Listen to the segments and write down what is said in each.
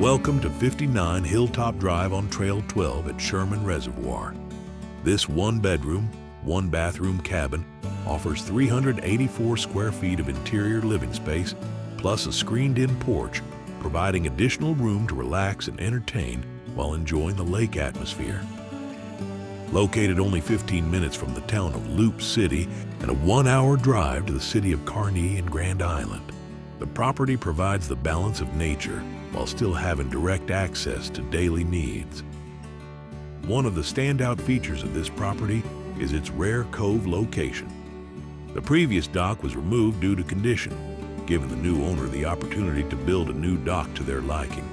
Welcome to 59 Hilltop Drive on Trail 12 at Sherman Reservoir. This one-bedroom, one-bathroom cabin offers 384 square feet of interior living space, plus a screened-in porch, providing additional room to relax and entertain while enjoying the lake atmosphere. Located only 15 minutes from the town of Loup City and a 1-hour drive to the city of Kearney and Grand Island, the property provides the balance of nature while still having direct access to daily needs. One of the standout features of this property is its rare cove location. The previous dock was removed due to condition, giving the new owner the opportunity to build a new dock to their liking.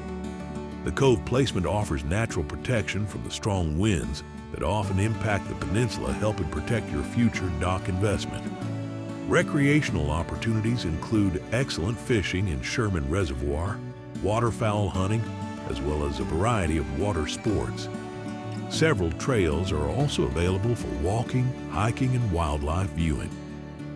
The cove placement offers natural protection from the strong winds that often impact the peninsula, helping protect your future dock investment. Recreational opportunities include excellent fishing in Sherman Reservoir, waterfowl hunting, as well as a variety of water sports. Several trails are also available for walking, hiking, and wildlife viewing.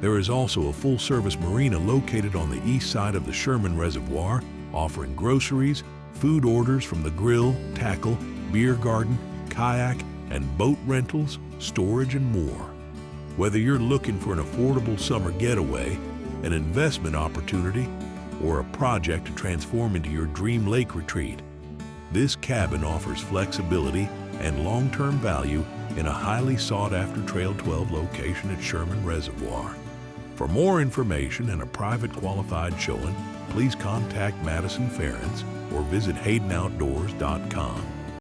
There is also a full-service marina located on the east side of the Sherman Reservoir, offering groceries, food orders from the grill, tackle, beer garden, kayak, and boat rentals, storage, and more. Whether you're looking for an affordable summer getaway, an investment opportunity, or a project to transform into your dream lake retreat, this cabin offers flexibility and long-term value in a highly sought-after Trail 12 location at Sherman Reservoir. For more information and a private qualified showing, please contact Madison Ferentz or visit HaydenOutdoors.com.